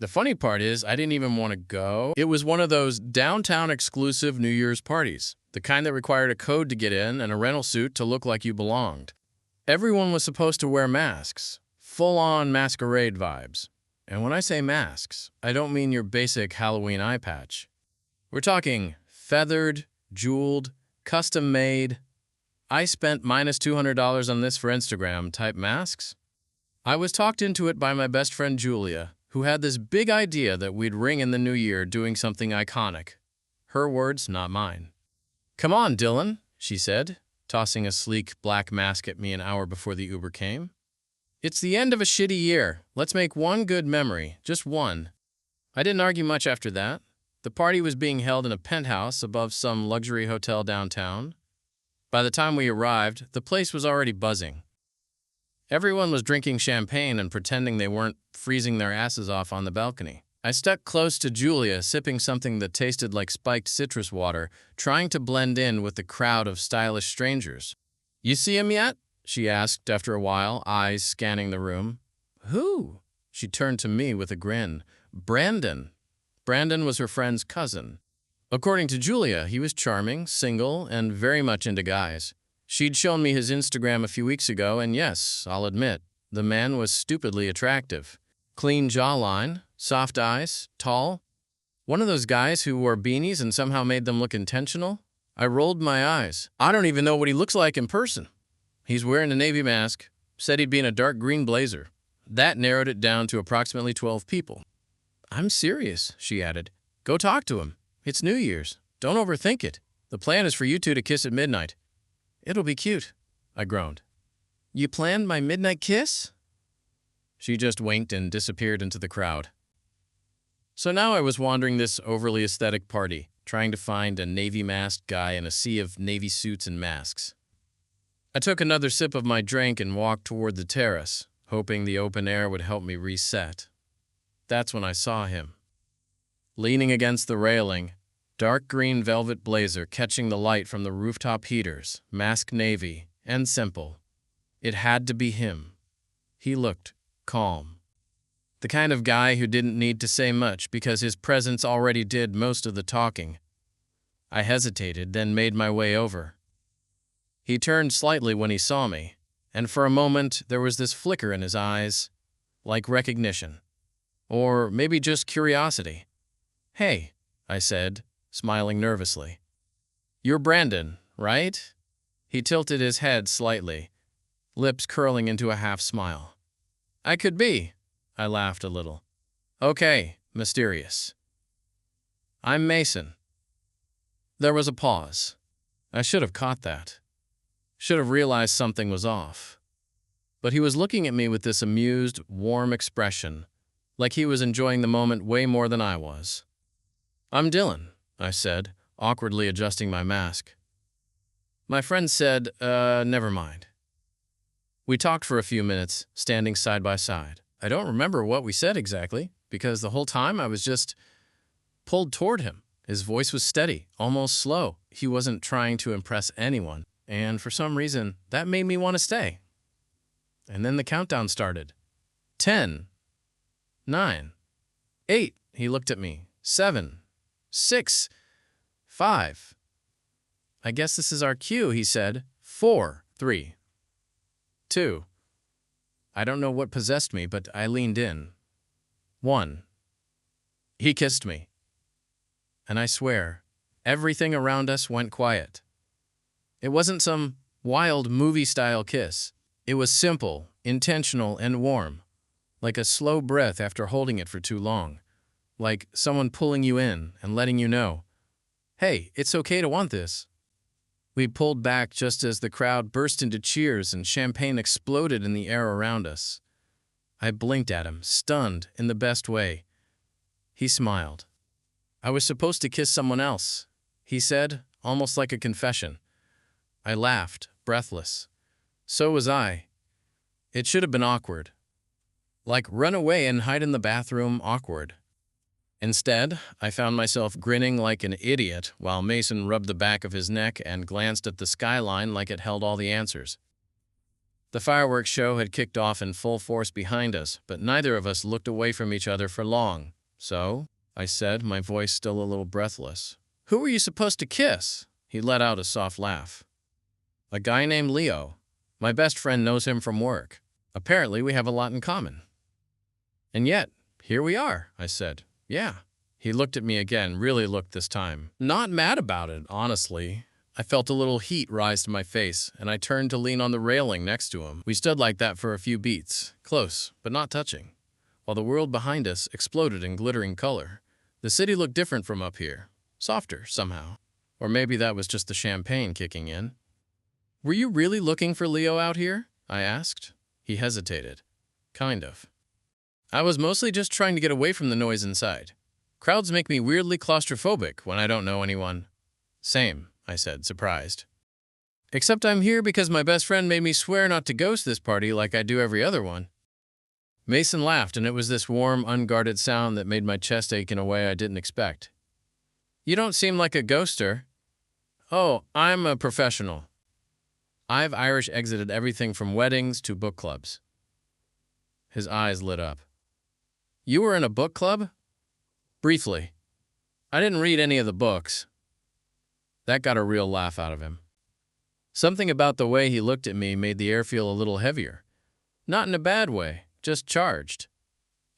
The funny part is, I didn't even want to go. It was one of those downtown exclusive New Year's parties, the kind that required a code to get in and a rental suit to look like you belonged. Everyone was supposed to wear masks, full-on masquerade vibes. And when I say masks, I don't mean your basic Halloween eye patch. We're talking feathered, jeweled, custom-made. I spent -$200 on this for Instagram type masks. I was talked into it by my best friend Julia, who had this big idea that we'd ring in the new year doing something iconic. Her words, not mine. "Come on, Dylan," she said, tossing a sleek black mask at me an hour before the Uber came. "It's the end of a shitty year. Let's make one good memory, just one." I didn't argue much after that. The party was being held in a penthouse above some luxury hotel downtown. By the time we arrived, the place was already buzzing. Everyone was drinking champagne and pretending they weren't freezing their asses off on the balcony. I stuck close to Julia, sipping something that tasted like spiked citrus water, trying to blend in with the crowd of stylish strangers. "You see him yet?" she asked after a while, eyes scanning the room. "Who?" She turned to me with a grin. "Brandon." Brandon was her friend's cousin. According to Julia, he was charming, single, and very much into guys. She'd shown me his Instagram a few weeks ago, and yes, I'll admit, the man was stupidly attractive. Clean jawline, soft eyes, tall. One of those guys who wore beanies and somehow made them look intentional. I rolled my eyes. I don't even know what he looks like in person. He's wearing a navy mask, said he'd be in a dark green blazer. That narrowed it down to approximately 12 people. "I'm serious," she added. "Go talk to him. It's New Year's. Don't overthink it. The plan is for you two to kiss at midnight." "It'll be cute," I groaned. "You planned my midnight kiss?" She just winked and disappeared into the crowd. So now I was wandering this overly aesthetic party, trying to find a navy-masked guy in a sea of navy suits and masks. I took another sip of my drink and walked toward the terrace, hoping the open air would help me reset. That's when I saw him. Leaning against the railing, dark green velvet blazer catching the light from the rooftop heaters, masked navy, and simple. It had to be him. He looked calm. The kind of guy who didn't need to say much because his presence already did most of the talking. I hesitated, then made my way over. He turned slightly when he saw me, and for a moment there was this flicker in his eyes, like recognition. Or maybe just curiosity. "Hey," I said, smiling nervously. "You're Brandon, right?" He tilted his head slightly, lips curling into a half-smile. "I could be." I laughed a little. "Okay, mysterious." "I'm Mason." There was a pause. I should have caught that. Should have realized something was off. But he was looking at me with this amused, warm expression, like he was enjoying the moment way more than I was. "I'm Dylan," I said, awkwardly adjusting my mask. My friend said, never mind." We talked for a few minutes, standing side by side. I don't remember what we said exactly, because the whole time I was just pulled toward him. His voice was steady, almost slow. He wasn't trying to impress anyone, and for some reason, that made me want to stay. And then the countdown started. 10, 9, 8, he looked at me. 7, 6, 5. "I guess this is our cue," he said. 4, 3, 2. I don't know what possessed me, but I leaned in. 1. He kissed me. And I swear, everything around us went quiet. It wasn't some wild movie-style kiss. It was simple, intentional, and warm, like a slow breath after holding it for too long, like someone pulling you in and letting you know, "Hey, it's okay to want this." We pulled back just as the crowd burst into cheers and champagne exploded in the air around us. I blinked at him, stunned in the best way. He smiled. "I was supposed to kiss someone else," he said, almost like a confession. I laughed, breathless. So was I. It should have been awkward. Like run away and hide in the bathroom awkward. Instead, I found myself grinning like an idiot while Mason rubbed the back of his neck and glanced at the skyline like it held all the answers. The fireworks show had kicked off in full force behind us, but neither of us looked away from each other for long. "So?" I said, my voice still a little breathless. "Who were you supposed to kiss?" He let out a soft laugh. "A guy named Leo. My best friend knows him from work. Apparently, we have a lot in common." "And yet, here we are," I said. "Yeah." He looked at me again, really looked this time. Not mad about it, honestly. I felt a little heat rise to my face, and I turned to lean on the railing next to him. We stood like that for a few beats, close, but not touching, while the world behind us exploded in glittering color. The city looked different from up here, softer somehow. Or maybe that was just the champagne kicking in. "Were you really looking for Leo out here?" I asked. He hesitated. "Kind of. I was mostly just trying to get away from the noise inside. Crowds make me weirdly claustrophobic when I don't know anyone." "Same," I said, surprised. "Except I'm here because my best friend made me swear not to ghost this party like I do every other one." Mason laughed, and it was this warm, unguarded sound that made my chest ache in a way I didn't expect. "You don't seem like a ghoster." "Oh, I'm a professional. I've Irish exited everything from weddings to book clubs." His eyes lit up. "You were in a book club?" "Briefly. I didn't read any of the books." That got a real laugh out of him. Something about the way he looked at me made the air feel a little heavier. Not in a bad way, just charged.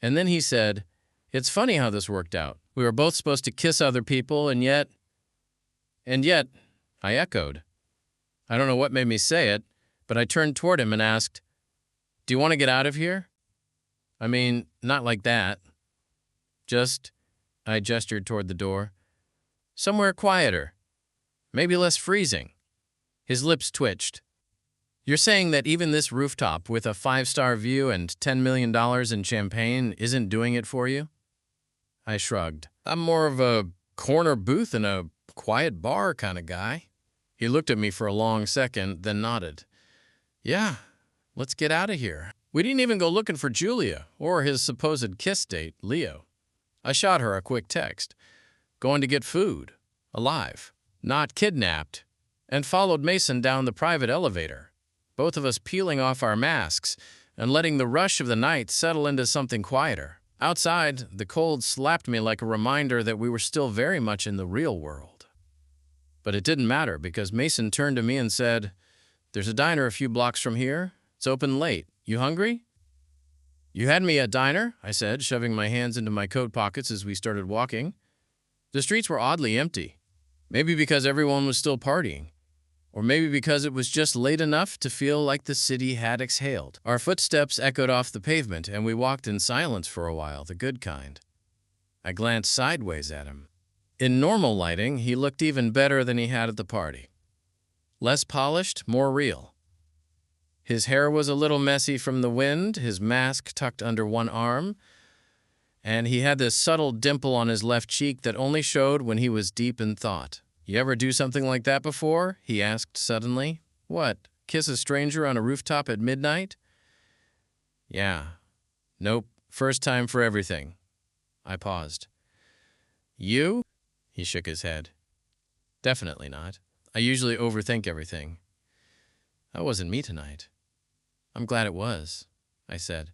And then he said, "It's funny how this worked out. We were both supposed to kiss other people, and yet..." "And yet," I echoed. I don't know what made me say it, but I turned toward him and asked, "Do you want to get out of here? I mean, not like that. Just," I gestured toward the door, "somewhere quieter. Maybe less freezing." His lips twitched. "You're saying that even this rooftop with a 5-star view and $10 million in champagne isn't doing it for you?" I shrugged. "I'm more of a corner booth in a quiet bar kind of guy." He looked at me for a long second, then nodded. "Yeah, let's get out of here." We didn't even go looking for Julia or his supposed kiss date, Leo. I shot her a quick text. Going to get food. Alive. Not kidnapped. And followed Mason down the private elevator, both of us peeling off our masks and letting the rush of the night settle into something quieter. Outside, the cold slapped me like a reminder that we were still very much in the real world. But it didn't matter because Mason turned to me and said, "There's a diner a few blocks from here. It's open late. You hungry?" "You had me at diner," I said, shoving my hands into my coat pockets as we started walking. The streets were oddly empty. Maybe because everyone was still partying. Or maybe because it was just late enough to feel like the city had exhaled. Our footsteps echoed off the pavement, and we walked in silence for a while, the good kind. I glanced sideways at him. In normal lighting, he looked even better than he had at the party. Less polished, more real. His hair was a little messy from the wind, his mask tucked under one arm, and he had this subtle dimple on his left cheek that only showed when he was deep in thought. "You ever do something like that before?" he asked suddenly. "What, kiss a stranger on a rooftop at midnight?" "Yeah. Nope, first time for everything." I paused. "You?" He shook his head. "Definitely not. I usually overthink everything." "That wasn't me tonight." "I'm glad it was," I said,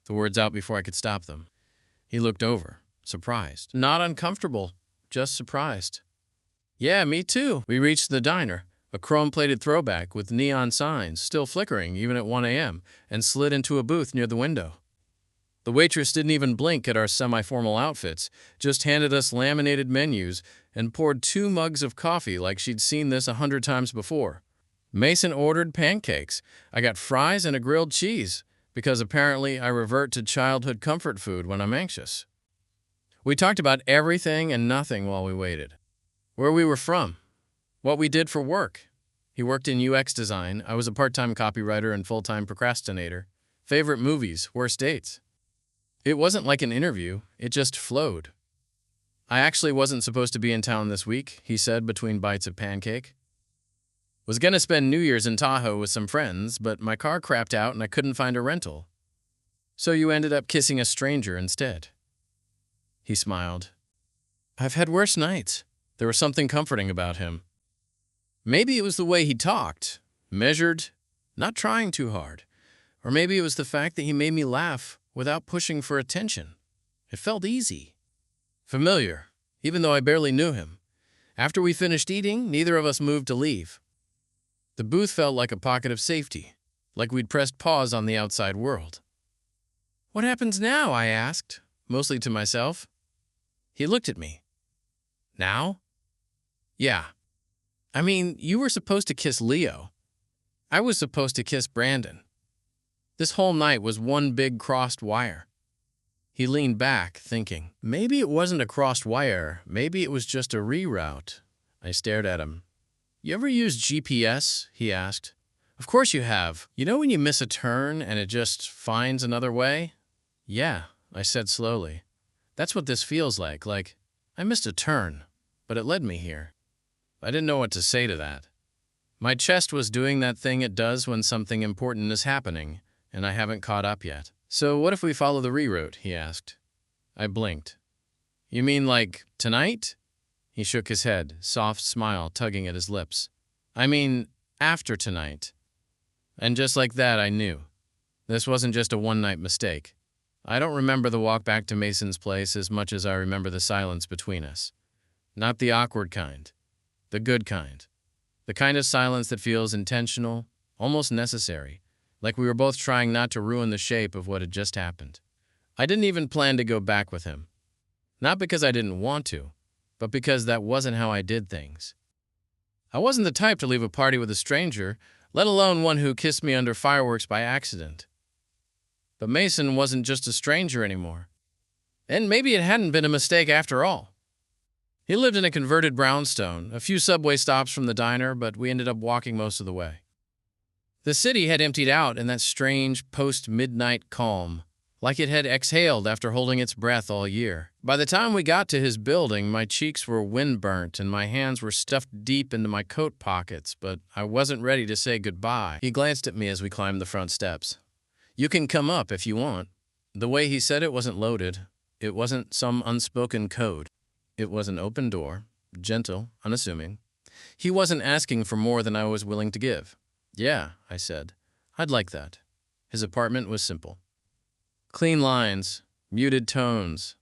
the words out before I could stop them. He looked over, surprised. Not uncomfortable, just surprised. "Yeah, me too." We reached the diner, a chrome-plated throwback with neon signs still flickering even at 1 a.m., and slid into a booth near the window. The waitress didn't even blink at our semi-formal outfits, just handed us laminated menus and poured 2 mugs of coffee like she'd seen this 100 times before. Mason ordered pancakes. I got fries and a grilled cheese, because apparently I revert to childhood comfort food when I'm anxious. We talked about everything and nothing while we waited. Where we were from. What we did for work. He worked in UX design. I was a part-time copywriter and full-time procrastinator. Favorite movies, worst dates. It wasn't like an interview, it just flowed. "I actually wasn't supposed to be in town this week," he said between bites of pancake. "Was gonna spend New Year's in Tahoe with some friends, but my car crapped out and I couldn't find a rental. So you ended up kissing a stranger instead." He smiled. "I've had worse nights." There was something comforting about him. Maybe it was the way he talked. Measured, not trying too hard. Or maybe it was the fact that he made me laugh without pushing for attention. It felt easy. Familiar, even though I barely knew him. After we finished eating, neither of us moved to leave. The booth felt like a pocket of safety, like we'd pressed pause on the outside world. "What happens now?" I asked, mostly to myself. He looked at me. "Now?" "Yeah. I mean, you were supposed to kiss Leo. I was supposed to kiss Brandon. This whole night was one big crossed wire." He leaned back, thinking. Maybe it wasn't a crossed wire. Maybe it was just a reroute. I stared at him. "You ever use GPS?" he asked. "Of course you have. You know when you miss a turn and it just finds another way?" "Yeah," I said slowly. "That's what this feels like I missed a turn, but it led me here." I didn't know what to say to that. My chest was doing that thing it does when something important is happening, and I haven't caught up yet. "So what if we follow the reroute?" he asked. I blinked. "You mean like tonight?" He shook his head, soft smile tugging at his lips. "I mean, after tonight." And just like that, I knew. This wasn't just a one-night mistake. I don't remember the walk back to Mason's place as much as I remember the silence between us. Not the awkward kind. The good kind. The kind of silence that feels intentional, almost necessary, like we were both trying not to ruin the shape of what had just happened. I didn't even plan to go back with him. Not because I didn't want to, but because that wasn't how I did things. I wasn't the type to leave a party with a stranger, let alone one who kissed me under fireworks by accident. But Mason wasn't just a stranger anymore. And maybe it hadn't been a mistake after all. He lived in a converted brownstone, a few subway stops from the diner, but we ended up walking most of the way. The city had emptied out in that strange post-midnight calm, like it had exhaled after holding its breath all year. By the time we got to his building, my cheeks were wind-burnt and my hands were stuffed deep into my coat pockets, but I wasn't ready to say goodbye. He glanced at me as we climbed the front steps. "You can come up if you want." The way he said it wasn't loaded. It wasn't some unspoken code. It was an open door, gentle, unassuming. He wasn't asking for more than I was willing to give. "Yeah," I said. "I'd like that." His apartment was simple. Clean lines, muted tones.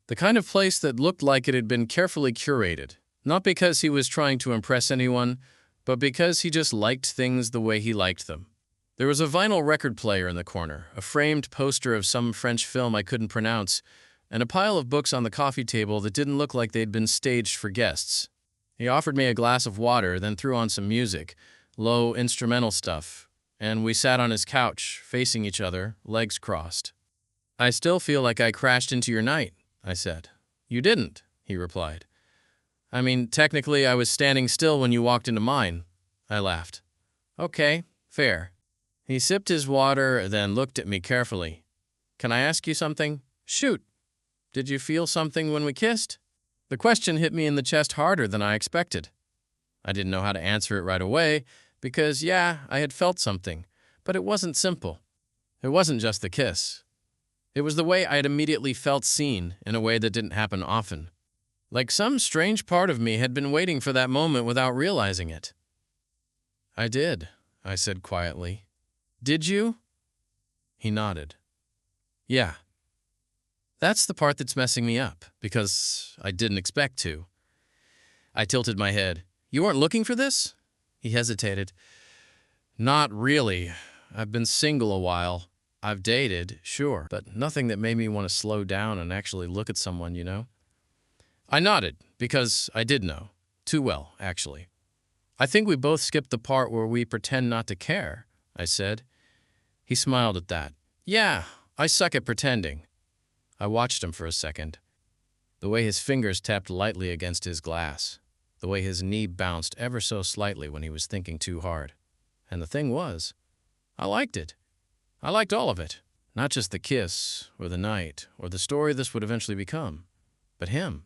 The kind of place that looked like it had been carefully curated, not because he was trying to impress anyone, but because he just liked things the way he liked them. There was a vinyl record player in the corner, a framed poster of some French film I couldn't pronounce, and a pile of books on the coffee table that didn't look like they'd been staged for guests. He offered me a glass of water, then threw on some music, low instrumental stuff, and we sat on his couch, facing each other, legs crossed. "I still feel like I crashed into your night," I said. "You didn't," he replied. "I mean, technically I was standing still when you walked into mine." I laughed. "Okay, fair." He sipped his water, then looked at me carefully. "Can I ask you something?" "Shoot. Did you feel something when we kissed?" The question hit me in the chest harder than I expected. I didn't know how to answer it right away, because, yeah, I had felt something, but it wasn't simple. It wasn't just the kiss. It was the way I had immediately felt seen in a way that didn't happen often. Like some strange part of me had been waiting for that moment without realizing it. "I did," I said quietly. "Did you?" He nodded. "Yeah." That's the part that's messing me up, because I didn't expect to. I tilted my head. "You weren't looking for this?" He hesitated. "Not really. I've been single a while. I've dated, sure, but nothing that made me want to slow down and actually look at someone, you know?" I nodded, because I did know. Too well, actually. "I think we both skipped the part where we pretend not to care," I said. He smiled at that. "Yeah, I suck at pretending." I watched him for a second. The way his fingers tapped lightly against his glass. The way his knee bounced ever so slightly when he was thinking too hard. And the thing was, I liked it. I liked all of it. Not just the kiss, or the night, or the story this would eventually become, but him.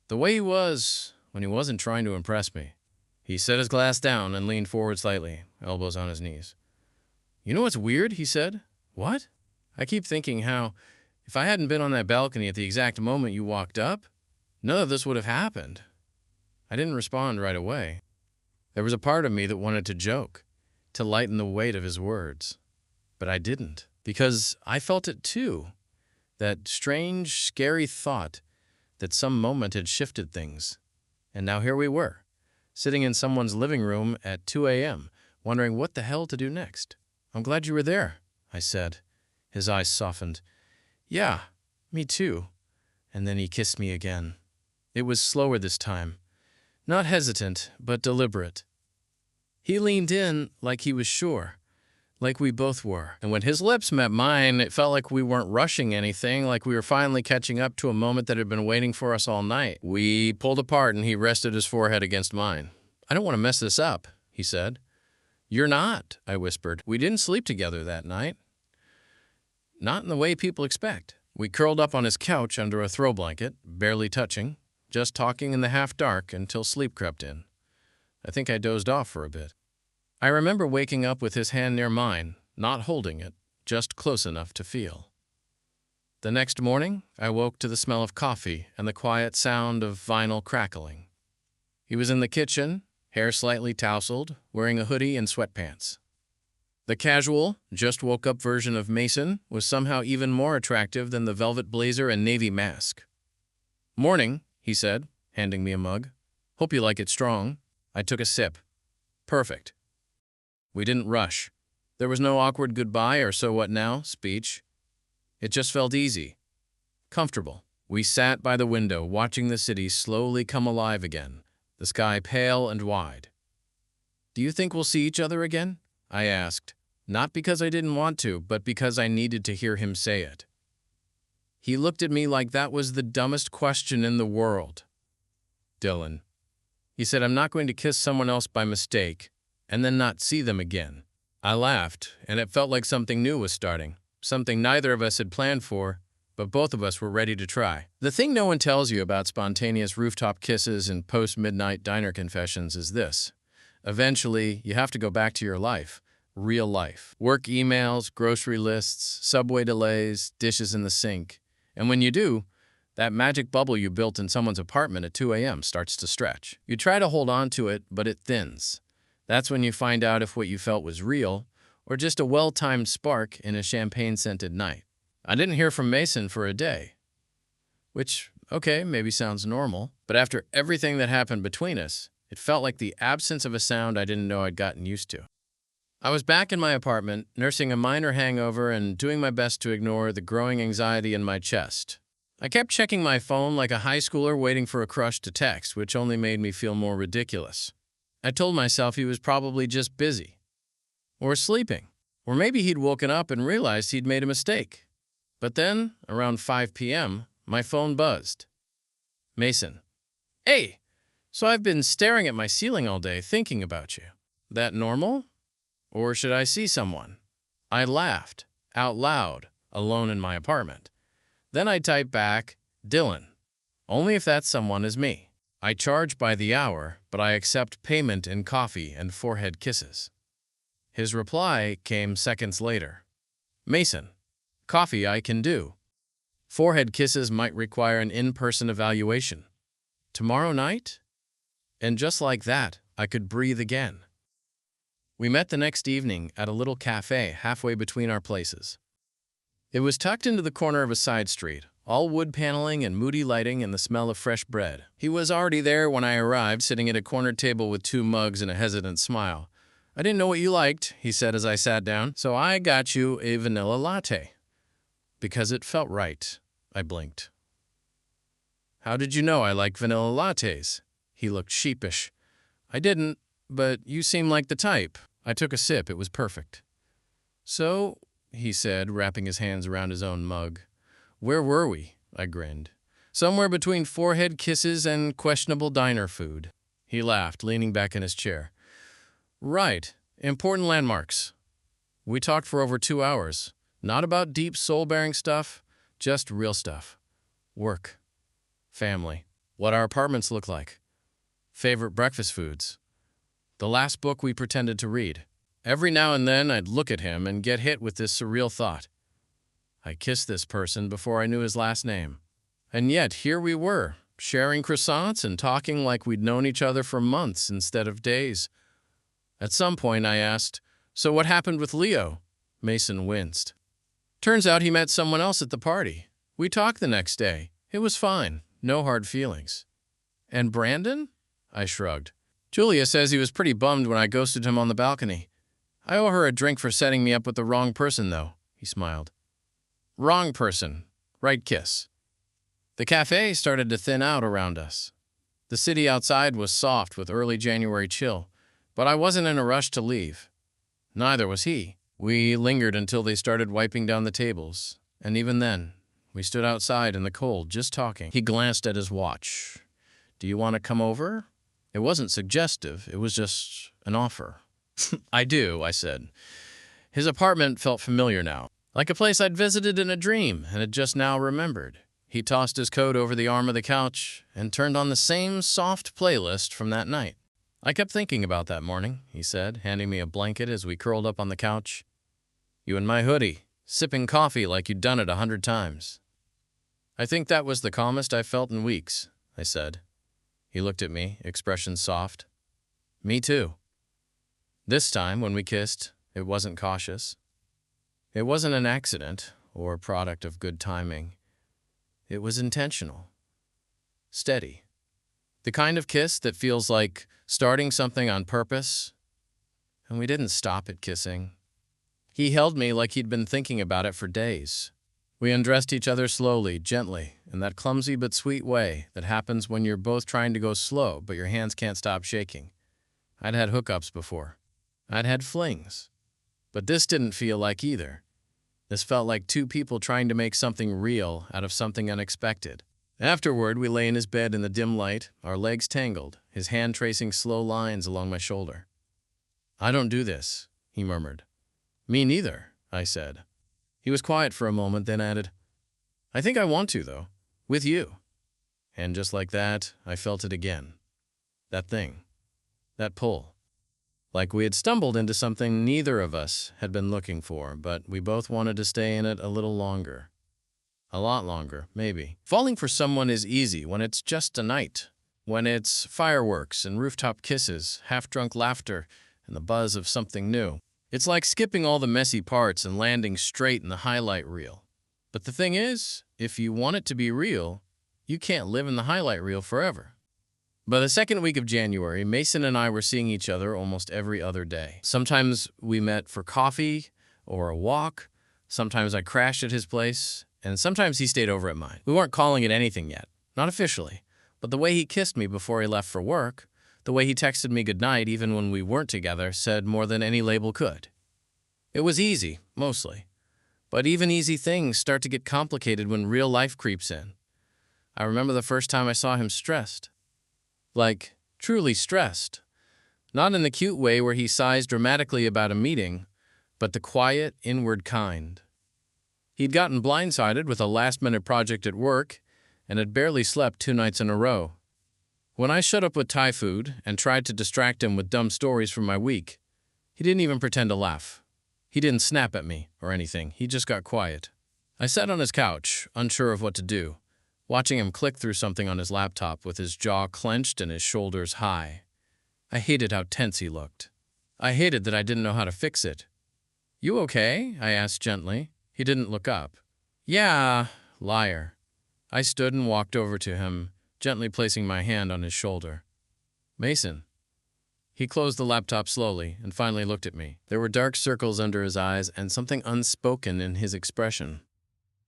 The way he was when he wasn't trying to impress me. He set his glass down and leaned forward slightly, elbows on his knees. "You know what's weird?" he said. "What?" "I keep thinking how, if I hadn't been on that balcony at the exact moment you walked up, none of this would have happened." I didn't respond right away. There was a part of me that wanted to joke. to lighten the weight of his words. But I didn't, because I felt it too. That strange, scary thought that some moment had shifted things. And now here we were, sitting in someone's living room at 2 a.m., wondering what the hell to do next. "I'm glad you were there," I said. His eyes softened. "Yeah, me too." And then he kissed me again. It was slower this time. Not hesitant, but deliberate. He leaned in like he was sure, like we both were. And when his lips met mine, it felt like we weren't rushing anything, like we were finally catching up to a moment that had been waiting for us all night. We pulled apart and he rested his forehead against mine. "I don't want to mess this up," he said. "You're not," I whispered. "We didn't sleep together that night. Not in the way people expect." We curled up on his couch under a throw blanket, barely touching, just talking in the half-dark until sleep crept in. I think I dozed off for a bit. I remember waking up with his hand near mine, not holding it, just close enough to feel. The next morning, I woke to the smell of coffee and the quiet sound of vinyl crackling. He was in the kitchen, hair slightly tousled, wearing a hoodie and sweatpants. The casual, just-woke-up version of Mason was somehow even more attractive than the velvet blazer and navy mask. "Morning," he said, handing me a mug. "Hope you like it strong." I took a sip. Perfect. We didn't rush. There was no awkward goodbye or so what now speech. It just felt easy, comfortable. We sat by the window, watching the city slowly come alive again, the sky pale and wide. "Do you think we'll see each other again?" I asked, not because I didn't want to, but because I needed to hear him say it. He looked at me like that was the dumbest question in the world. "Dylan," he said, "I'm not going to kiss someone else by mistake and then not see them again." I laughed, and it felt like something new was starting, something neither of us had planned for, but both of us were ready to try. The thing no one tells you about spontaneous rooftop kisses and post-midnight diner confessions is this. Eventually, you have to go back to your life, real life. Work emails, grocery lists, subway delays, dishes in the sink. And when you do, that magic bubble you built in someone's apartment at 2 a.m. starts to stretch. You try to hold on to it, but it thins. That's when you find out if what you felt was real or just a well-timed spark in a champagne-scented night. I didn't hear from Mason for a day, which, okay, maybe sounds normal, but after everything that happened between us, it felt like the absence of a sound I didn't know I'd gotten used to. I was back in my apartment, nursing a minor hangover and doing my best to ignore the growing anxiety in my chest. I kept checking my phone like a high schooler waiting for a crush to text, which only made me feel more ridiculous. I told myself he was probably just busy, or sleeping, or maybe he'd woken up and realized he'd made a mistake. But then, around 5 p.m., my phone buzzed. "Mason." "Hey, so I've been staring at my ceiling all day thinking about you. That normal? Or should I see someone?" I laughed, out loud, alone in my apartment. Then I typed back, "Dylan. Only if that someone is me. I charge by the hour, but I accept payment in coffee and forehead kisses." His reply came seconds later. "Mason, coffee I can do. Forehead kisses might require an in-person evaluation. Tomorrow night?" And just like that, I could breathe again. We met the next evening at a little cafe halfway between our places. It was tucked into the corner of a side street, all wood paneling and moody lighting and the smell of fresh bread. He was already there when I arrived, sitting at a corner table with 2 mugs and a hesitant smile. "I didn't know what you liked," he said as I sat down, "so I got you a vanilla latte." "Because it felt right," I blinked. "How did you know I like vanilla lattes?" He looked sheepish. "I didn't, but you seem like the type." I took a sip. It was perfect. "So," he said, wrapping his hands around his own mug. "Where were we?" I grinned. "Somewhere between forehead kisses and questionable diner food." He laughed, leaning back in his chair. "Right. Important landmarks." We talked for over 2 hours. Not about deep soul-bearing stuff, just real stuff. Work. Family. What our apartments look like. Favorite breakfast foods. The last book we pretended to read. Every now and then I'd look at him and get hit with this surreal thought. I kissed this person before I knew his last name. And yet here we were, sharing croissants and talking like we'd known each other for months instead of days. At some point I asked, So what happened with Leo? Mason winced. Turns out he met someone else at the party. We talked the next day. It was fine. No hard feelings. And Brandon? I shrugged. Julia says he was pretty bummed when I ghosted him on the balcony. I owe her a drink for setting me up with the wrong person, though, he smiled. Wrong person. Right kiss. The cafe started to thin out around us. The city outside was soft with early January chill, but I wasn't in a rush to leave. Neither was he. We lingered until they started wiping down the tables, and even then, we stood outside in the cold, just talking. He glanced at his watch. Do you want to come over? It wasn't suggestive, it was just an offer. I do, I said. His apartment felt familiar now, like a place I'd visited in a dream and had just now remembered. He tossed his coat over the arm of the couch and turned on the same soft playlist from that night. I kept thinking about that morning, he said, handing me a blanket as we curled up on the couch. You in my hoodie, sipping coffee like you'd done it 100 times. I think that was the calmest I've felt in weeks, I said. He looked at me, expression soft. Me too. This time, when we kissed, it wasn't cautious. It wasn't an accident or a product of good timing. It was intentional. Steady. The kind of kiss that feels like starting something on purpose. And we didn't stop at kissing. He held me like he'd been thinking about it for days. We undressed each other slowly, gently, in that clumsy but sweet way that happens when you're both trying to go slow, but your hands can't stop shaking. I'd had hookups before. I'd had flings. But this didn't feel like either. This felt like two people trying to make something real out of something unexpected. Afterward, we lay in his bed in the dim light, our legs tangled, his hand tracing slow lines along my shoulder. I don't do this, he murmured. Me neither, I said. He was quiet for a moment, then added, I think I want to, though. With you. And just like that, I felt it again. That thing. That pull. Like we had stumbled into something neither of us had been looking for, but we both wanted to stay in it a little longer. A lot longer, maybe. Falling for someone is easy when it's just a night. When it's fireworks and rooftop kisses, half-drunk laughter, and the buzz of something new. It's like skipping all the messy parts and landing straight in the highlight reel. But the thing is, if you want it to be real, you can't live in the highlight reel forever. By the second week of January, Mason and I were seeing each other almost every other day. Sometimes we met for coffee or a walk. Sometimes I crashed at his place, and sometimes he stayed over at mine. We weren't calling it anything yet, not officially, but the way he kissed me before he left for work, the way he texted me goodnight even when we weren't together, said more than any label could. It was easy, mostly. But even easy things start to get complicated when real life creeps in. I remember the first time I saw him stressed. Like, truly stressed. Not in the cute way where he sighs dramatically about a meeting, but the quiet, inward kind. He'd gotten blindsided with a last-minute project at work and had barely slept 2 nights in a row. When I shut up with Thai food and tried to distract him with dumb stories from my week, he didn't even pretend to laugh. He didn't snap at me or anything. He just got quiet. I sat on his couch, unsure of what to do, watching him click through something on his laptop with his jaw clenched and his shoulders high. I hated how tense he looked. I hated that I didn't know how to fix it. You okay? I asked gently. He didn't look up. Yeah, liar. I stood and walked over to him, gently placing my hand on his shoulder. Mason. He closed the laptop slowly and finally looked at me. There were dark circles under his eyes and something unspoken in his expression.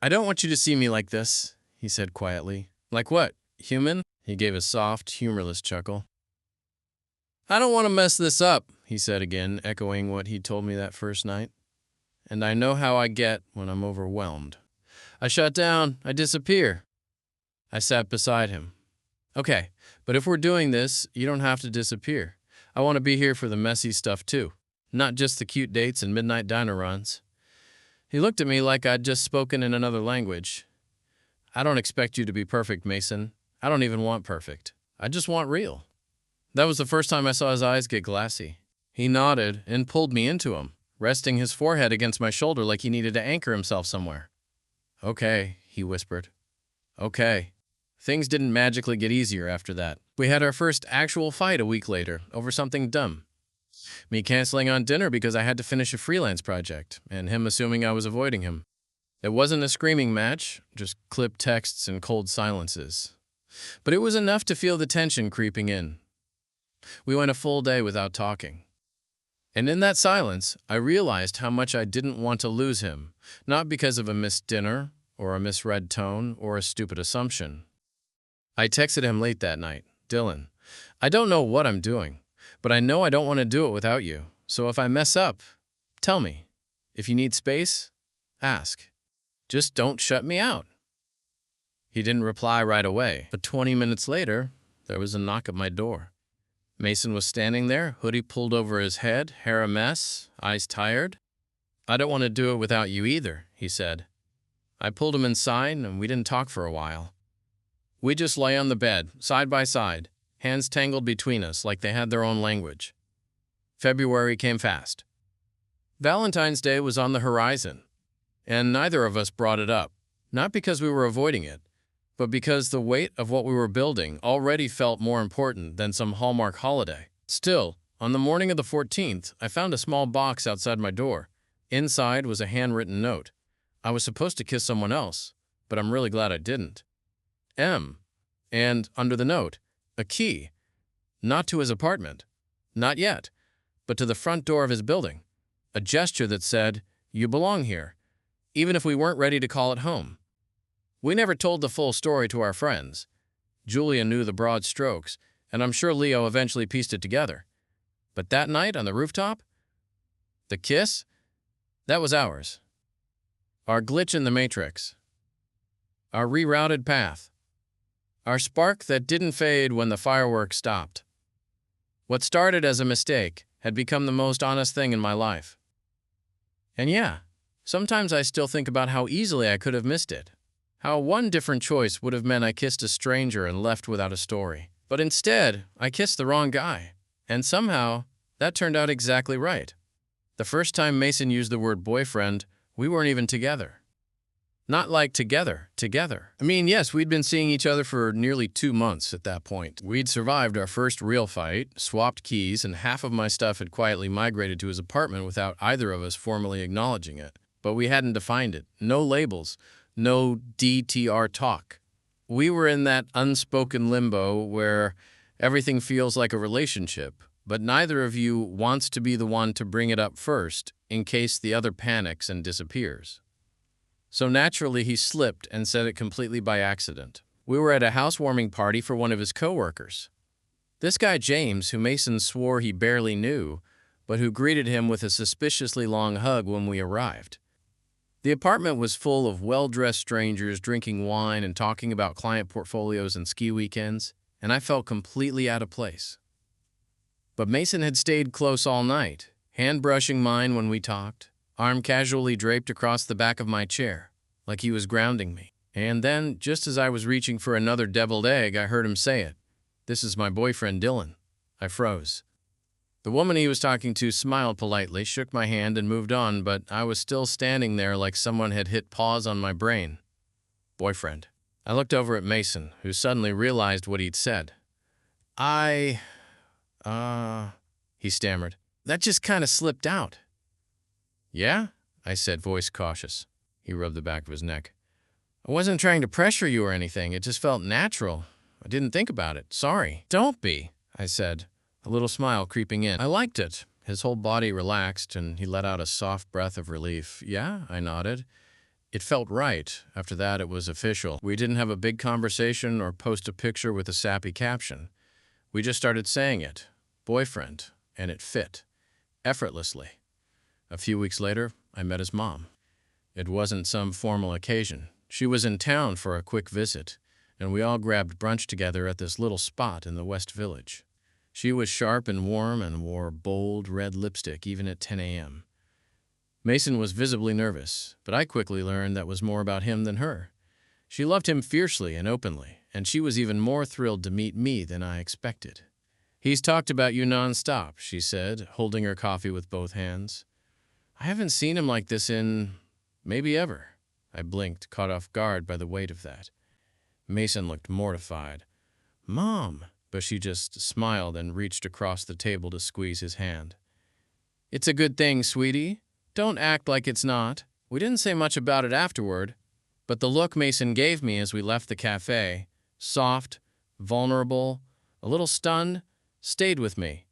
I don't want you to see me like this, he said quietly. Like what? Human? He gave a soft, humorless chuckle. I don't want to mess this up, he said again, echoing what he'd told me that first night. And I know how I get when I'm overwhelmed. I shut down. I disappear. I sat beside him. Okay, but if we're doing this, you don't have to disappear. I want to be here for the messy stuff too, not just the cute dates and midnight diner runs. He looked at me like I'd just spoken in another language. I don't expect you to be perfect, Mason. I don't even want perfect. I just want real. That was the first time I saw his eyes get glassy. He nodded and pulled me into him, resting his forehead against my shoulder like he needed to anchor himself somewhere. Okay, he whispered. Okay. Things didn't magically get easier after that. We had our first actual fight a week later over something dumb. Me canceling on dinner because I had to finish a freelance project, and him assuming I was avoiding him. It wasn't a screaming match, just clipped texts and cold silences. But it was enough to feel the tension creeping in. We went a full day without talking. And in that silence, I realized how much I didn't want to lose him, not because of a missed dinner, or a misread tone, or a stupid assumption. I texted him late that night, "Dylan, I don't know what I'm doing, but I know I don't want to do it without you. So if I mess up, tell me. If you need space, ask. Just don't shut me out." He didn't reply right away, but 20 minutes later, there was a knock at my door. Mason was standing there, hoodie pulled over his head, hair a mess, eyes tired. "I don't want to do it without you either," he said. I pulled him inside, and we didn't talk for a while. We just lay on the bed, side by side, hands tangled between us like they had their own language. February came fast. Valentine's Day was on the horizon, and neither of us brought it up, not because we were avoiding it, but because the weight of what we were building already felt more important than some Hallmark holiday. Still, on the morning of the 14th, I found a small box outside my door. Inside was a handwritten note. I was supposed to kiss someone else, but I'm really glad I didn't. M. And, under the note, a key. Not to his apartment. Not yet. But to the front door of his building. A gesture that said, "You belong here," even if we weren't ready to call it home. We never told the full story to our friends. Julia knew the broad strokes, and I'm sure Leo eventually pieced it together. But that night on the rooftop, the kiss, that was ours. Our glitch in the matrix. Our rerouted path. Our spark that didn't fade when the fireworks stopped. What started as a mistake had become the most honest thing in my life. And yeah, sometimes I still think about how easily I could have missed it. How one different choice would have meant I kissed a stranger and left without a story. But instead, I kissed the wrong guy. And somehow, that turned out exactly right. The first time Mason used the word boyfriend, we weren't even together. Not like together. I mean, yes, we'd been seeing each other for nearly 2 months at that point. We'd survived our first real fight, swapped keys, and half of my stuff had quietly migrated to his apartment without either of us formally acknowledging it. But we hadn't defined it. No labels. No DTR talk. We were in that unspoken limbo where everything feels like a relationship, but neither of you wants to be the one to bring it up first in case the other panics and disappears. So naturally, he slipped and said it completely by accident. We were at a housewarming party for one of his coworkers. This guy James, who Mason swore he barely knew, but who greeted him with a suspiciously long hug when we arrived. The apartment was full of well-dressed strangers drinking wine and talking about client portfolios and ski weekends, and I felt completely out of place. But Mason had stayed close all night, hand brushing mine when we talked, arm casually draped across the back of my chair, like he was grounding me. And then, just as I was reaching for another deviled egg, I heard him say it. "This is my boyfriend, Dylan." I froze. The woman he was talking to smiled politely, shook my hand, and moved on, but I was still standing there like someone had hit pause on my brain. Boyfriend. I looked over at Mason, who suddenly realized what he'd said. He stammered. "That just kind of slipped out." "Yeah?" I said, voice cautious. He rubbed the back of his neck. "I wasn't trying to pressure you or anything. It just felt natural. I didn't think about it. Sorry." "Don't be," I said, a little smile creeping in. I liked it. His whole body relaxed, and he let out a soft breath of relief. "Yeah," I nodded. It felt right. After that, it was official. We didn't have a big conversation or post a picture with a sappy caption. We just started saying it. Boyfriend. And it fit. Effortlessly. A few weeks later, I met his mom. It wasn't some formal occasion. She was in town for a quick visit, and we all grabbed brunch together at this little spot in the West Village. She was sharp and warm and wore bold red lipstick even at 10 a.m. Mason was visibly nervous, but I quickly learned that was more about him than her. She loved him fiercely and openly, and she was even more thrilled to meet me than I expected. "He's talked about you nonstop," she said, holding her coffee with both hands. "I haven't seen him like this in, maybe ever." I blinked, caught off guard by the weight of that. Mason looked mortified. "Mom," but she just smiled and reached across the table to squeeze his hand. It's a good thing, sweetie. Don't act like it's not. We didn't say much about it afterward, but the look Mason gave me as we left the cafe, soft, vulnerable, a little stunned, stayed with me.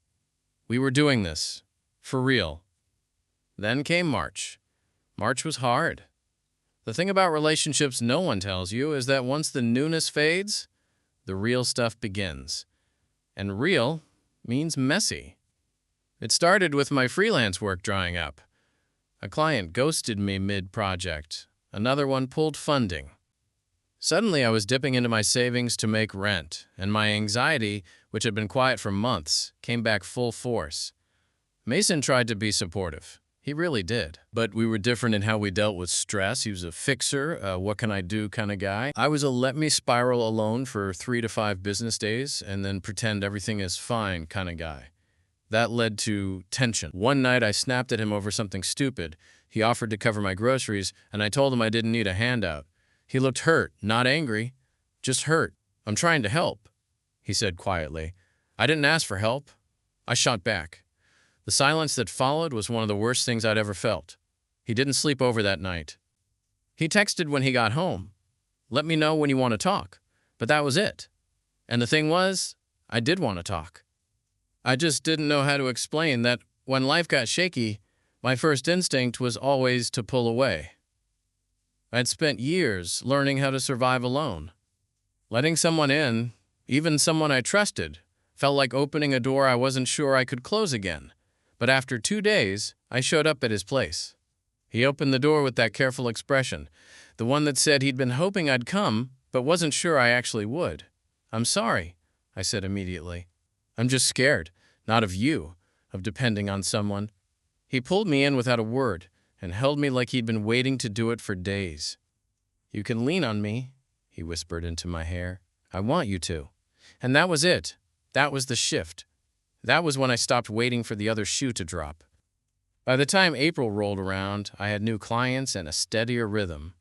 We were doing this. For real. Then came March. March was hard. The thing about relationships no one tells you is that once the newness fades, the real stuff begins. And real means messy. It started with my freelance work drying up. A client ghosted me mid-project. Another one pulled funding. Suddenly, I was dipping into my savings to make rent, and my anxiety, which had been quiet for months, came back full force. Mason tried to be supportive. He really did. But we were different in how we dealt with stress. He was a fixer, what can I do kind of guy. I was a let me spiral alone for 3 to 5 business days and then pretend everything is fine kind of guy. That led to tension. One night I snapped at him over something stupid. He offered to cover my groceries, and I told him I didn't need a handout. He looked hurt, not angry, just hurt. I'm trying to help, he said quietly. I didn't ask for help. I shot back. The silence that followed was one of the worst things I'd ever felt. He didn't sleep over that night. He texted when he got home. Let me know when you want to talk. But that was it. And the thing was, I did want to talk. I just didn't know how to explain that when life got shaky, my first instinct was always to pull away. I'd spent years learning how to survive alone. Letting someone in, even someone I trusted, felt like opening a door I wasn't sure I could close again. But after 2 days, I showed up at his place. He opened the door with that careful expression, the one that said he'd been hoping I'd come, but wasn't sure I actually would. I'm sorry, I said immediately. I'm just scared, not of you, of depending on someone. He pulled me in without a word and held me like he'd been waiting to do it for days. You can lean on me, he whispered into my hair. I want you to. And that was it. That was the shift. That was when I stopped waiting for the other shoe to drop. By the time April rolled around, I had new clients and a steadier rhythm.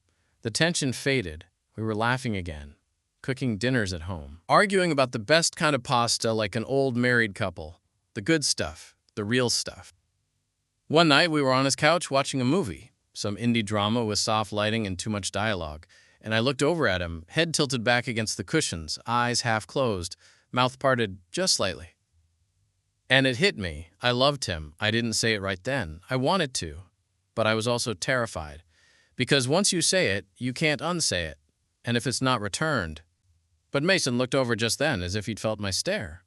The tension faded. We were laughing again, cooking dinners at home, arguing about the best kind of pasta like an old married couple, the good stuff, the real stuff. One night, we were on his couch watching a movie, some indie drama with soft lighting and too much dialogue, and I looked over at him, head tilted back against the cushions, eyes half closed, mouth parted just slightly. And it hit me. I loved him. I didn't say it right then. I wanted to. But I was also terrified. Because once you say it, you can't unsay it. And if it's not returned. But Mason looked over just then, as if he'd felt my stare.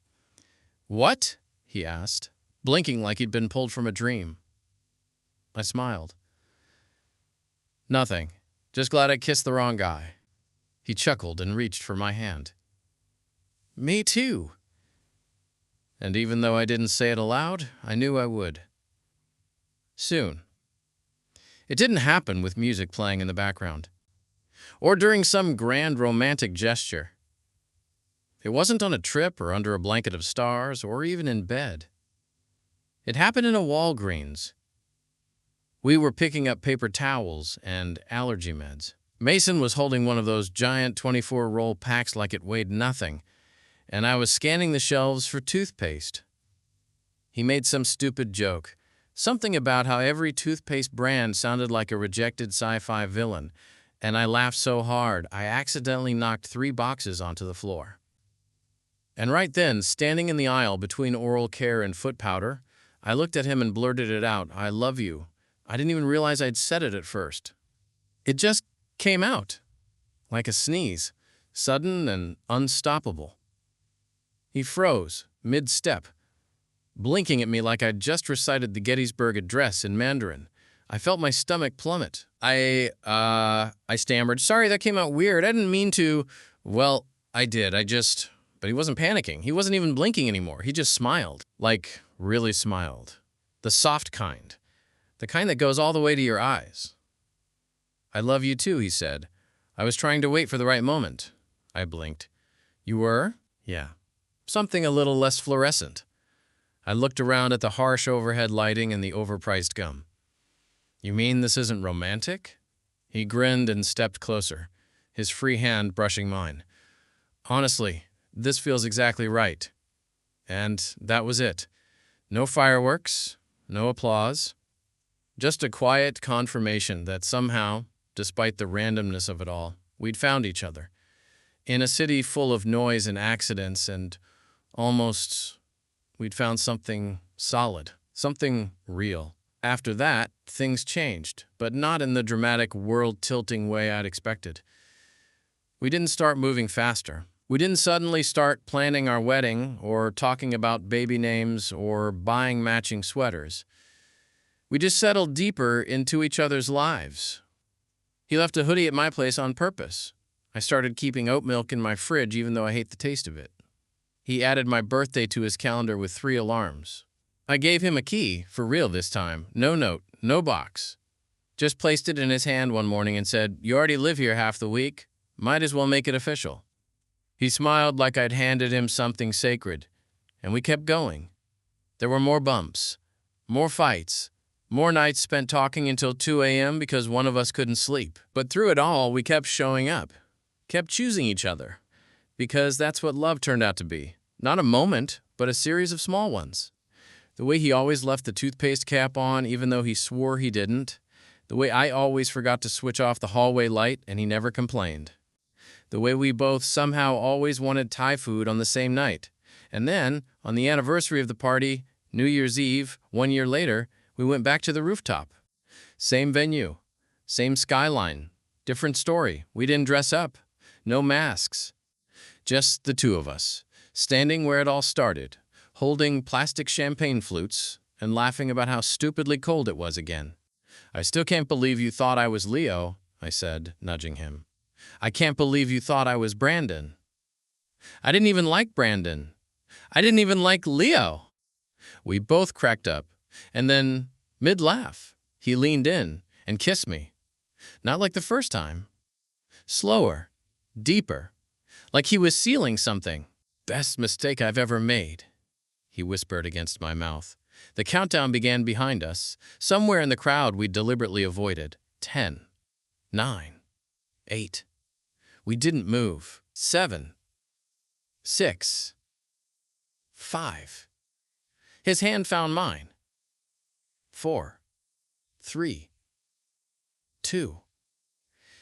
What? He asked, blinking like he'd been pulled from a dream. I smiled. Nothing. Just glad I kissed the wrong guy. He chuckled and reached for my hand. Me too. And even though I didn't say it aloud, I knew I would. Soon. It didn't happen with music playing in the background, or during some grand romantic gesture. It wasn't on a trip or under a blanket of stars or even in bed. It happened in a Walgreens. We were picking up paper towels and allergy meds. Mason was holding one of those giant 24-roll packs like it weighed nothing, and I was scanning the shelves for toothpaste. He made some stupid joke, something about how every toothpaste brand sounded like a rejected sci-fi villain, and I laughed so hard I accidentally knocked 3 boxes onto the floor. And right then, standing in the aisle between oral care and foot powder, I looked at him and blurted it out, I love you. I didn't even realize I'd said it at first. It just came out, like a sneeze, sudden and unstoppable. He froze, mid-step, blinking at me like I'd just recited the Gettysburg Address in Mandarin. I felt my stomach plummet. I stammered, sorry, that came out weird. I didn't mean to. Well, I did. But he wasn't panicking. He wasn't even blinking anymore. He just smiled. Like, really smiled. The soft kind. The kind that goes all the way to your eyes. I love you too, he said. I was trying to wait for the right moment. I blinked. You were? Yeah. Something a little less fluorescent. I looked around at the harsh overhead lighting and the overpriced gum. You mean this isn't romantic? He grinned and stepped closer, his free hand brushing mine. Honestly, this feels exactly right. And that was it. No fireworks, No applause. Just a quiet confirmation that somehow, despite the randomness of it all, we'd found each other. In a city full of noise and accidents and almost we'd found something solid, something real. After that, things changed, but not in the dramatic world-tilting way I'd expected. We didn't start moving faster. We didn't suddenly start planning our wedding or talking about baby names or buying matching sweaters. We just settled deeper into each other's lives. He left a hoodie at my place on purpose. I started keeping oat milk in my fridge even though I hate the taste of it. He added my birthday to his calendar with 3 alarms. I gave him a key, for real this time. No note, no box. Just placed it in his hand one morning and said, "You already live here half the week. Might as well make it official." He smiled like I'd handed him something sacred, and we kept going. There were more bumps, more fights, more nights spent talking until 2 a.m. because one of us couldn't sleep. But through it all, we kept showing up, kept choosing each other, because that's what love turned out to be. Not a moment, but a series of small ones. The way he always left the toothpaste cap on even though he swore he didn't. The way I always forgot to switch off the hallway light and he never complained. The way we both somehow always wanted Thai food on the same night. And then, on the anniversary of the party, New Year's Eve, 1 year later, we went back to the rooftop. Same venue, same skyline, different story. We didn't dress up, no masks. Just the two of us, standing where it all started, holding plastic champagne flutes and laughing about how stupidly cold it was again. "I still can't believe you thought I was Leo," I said, nudging him. "I can't believe you thought I was Brandon." "I didn't even like Brandon. I didn't even like Leo." We both cracked up, and then, mid-laugh, he leaned in and kissed me. Not like the first time. Slower, deeper, like he was sealing something. "Best mistake I've ever made," he whispered against my mouth. The countdown began behind us. Somewhere in the crowd we deliberately avoided. 10, 9, 8. We didn't move. 7, 6, 5. His hand found mine. 4, 3, 2.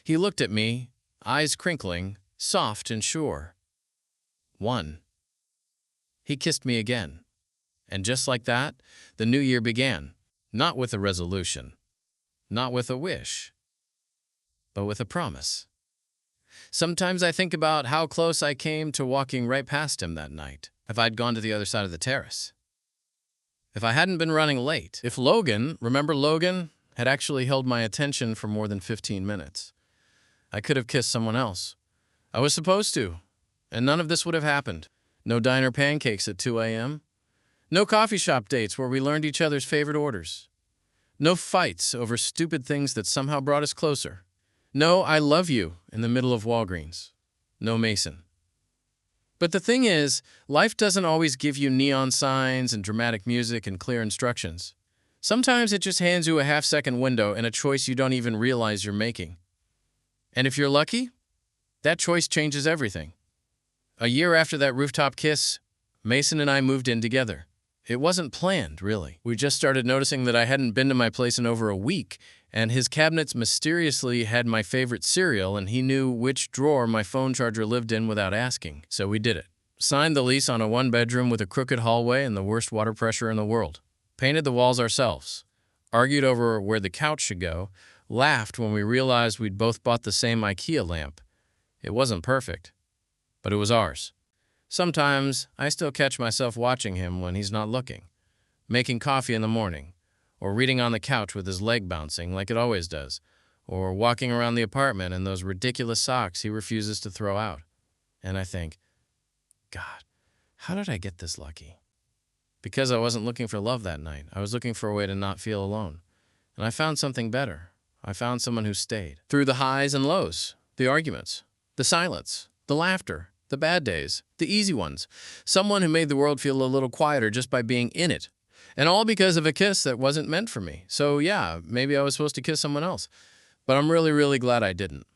He looked at me, eyes crinkling, soft and sure. 1. He kissed me again. And just like that, the new year began. Not with a resolution, not with a wish, but with a promise. Sometimes I think about how close I came to walking right past him that night, if I'd gone to the other side of the terrace. If I hadn't been running late, if Logan, remember Logan, had actually held my attention for more than 15 minutes. I could have kissed someone else. I was supposed to, and none of this would have happened. No diner pancakes at 2 a.m., no coffee shop dates where we learned each other's favorite orders. No fights over stupid things that somehow brought us closer. No "I love you" in the middle of Walgreens. No Mason. But the thing is, life doesn't always give you neon signs and dramatic music and clear instructions. Sometimes it just hands you a half-second window and a choice you don't even realize you're making. And if you're lucky, that choice changes everything. A year after that rooftop kiss, Mason and I moved in together. It wasn't planned, really. We just started noticing that I hadn't been to my place in over a week, and his cabinets mysteriously had my favorite cereal, and he knew which drawer my phone charger lived in without asking. So we did it. Signed the lease on a 1-bedroom with a crooked hallway and the worst water pressure in the world. Painted the walls ourselves. Argued over where the couch should go. Laughed when we realized we'd both bought the same IKEA lamp. It wasn't perfect, but it was ours. Sometimes I still catch myself watching him when he's not looking, making coffee in the morning, or reading on the couch with his leg bouncing like it always does, or walking around the apartment in those ridiculous socks he refuses to throw out. And I think, God, how did I get this lucky? Because I wasn't looking for love that night. I was looking for a way to not feel alone. And I found something better. I found someone who stayed. Through the highs and lows, the arguments, the silence, the laughter, the bad days, the easy ones. Someone who made the world feel a little quieter just by being in it. And all because of a kiss that wasn't meant for me. So yeah, maybe I was supposed to kiss someone else. But I'm really, really glad I didn't.